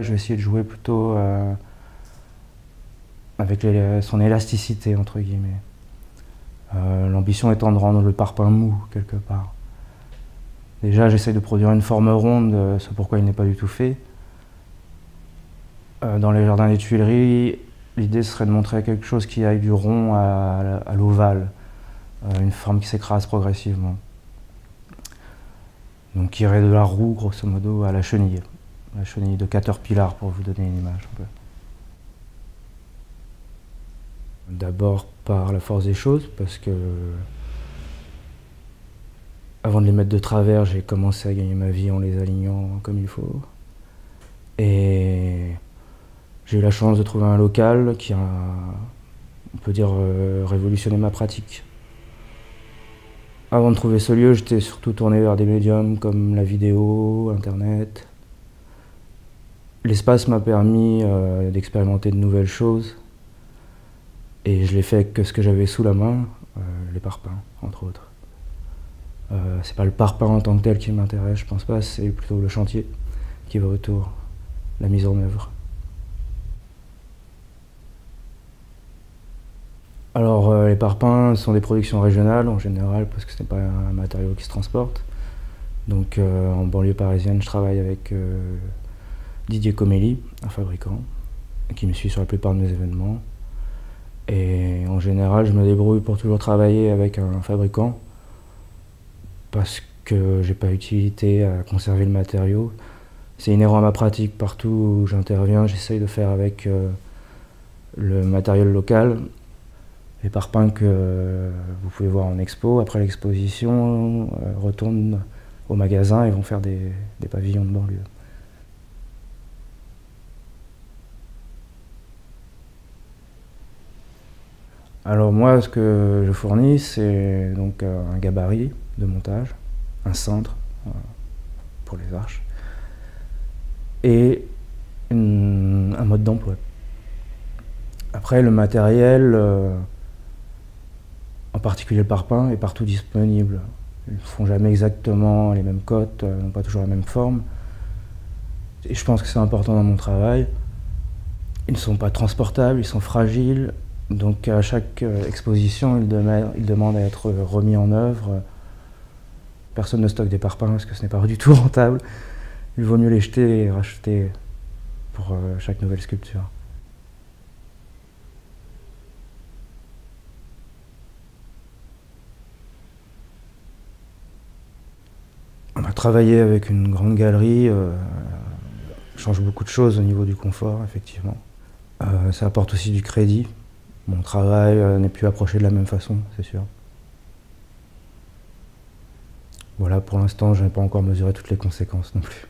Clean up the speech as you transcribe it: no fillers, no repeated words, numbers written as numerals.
Je vais essayer de jouer plutôt avec son élasticité, entre guillemets. L'ambition étant de rendre le parpaing mou, quelque part. Déjà, j'essaie de produire une forme ronde, ce pourquoi il n'est pas du tout fait. Dans les jardins des Tuileries, l'idée serait de montrer quelque chose qui aille du rond à l'ovale, une forme qui s'écrase progressivement. Donc qui irait de la roue, grosso modo, à la chenille de Caterpillar, pour vous donner une image un peu. D'abord par la force des choses, parce que avant de les mettre de travers, j'ai commencé à gagner ma vie en les alignant comme il faut. Et j'ai eu la chance de trouver un local qui a, on peut dire, révolutionné ma pratique. Avant de trouver ce lieu, j'étais surtout tourné vers des médiums comme la vidéo, Internet. L'espace m'a permis d'expérimenter de nouvelles choses. Et je l'ai fait avec ce que j'avais sous la main, les parpaings, entre autres. C'est pas le parpaing en tant que tel qui m'intéresse, je pense pas, c'est plutôt le chantier qui va autour, la mise en œuvre. Alors les parpaings sont des productions régionales en général, parce que ce n'est pas un matériau qui se transporte. Donc en banlieue parisienne, je travaille avec Didier Comelli, un fabricant, qui me suit sur la plupart de mes événements. Et en général, je me débrouille pour toujours travailler avec un fabricant, parce que j'ai pas utilité à conserver le matériau. C'est inhérent à ma pratique, partout où j'interviens, j'essaye de faire avec le matériel local. Les parpaings que vous pouvez voir en expo, après l'exposition, retournent au magasin et vont faire des pavillons de banlieue. Alors moi, ce que je fournis, c'est donc un gabarit de montage, un cintre pour les arches, et un mode d'emploi. Après, le matériel, en particulier le parpaing, est partout disponible. Ils ne font jamais exactement les mêmes cotes, n'ont pas toujours la même forme. Et je pense que c'est important dans mon travail. Ils ne sont pas transportables, ils sont fragiles. Donc à chaque exposition, ils demandent à être remis en œuvre. Personne ne stocke des parpaings parce que ce n'est pas du tout rentable. Il vaut mieux les jeter et racheter pour chaque nouvelle sculpture. On a travaillé avec une grande galerie, change beaucoup de choses au niveau du confort, effectivement. Ça apporte aussi du crédit. Mon travail n'est plus approché de la même façon, c'est sûr. Voilà, pour l'instant, je n'ai pas encore mesuré toutes les conséquences non plus.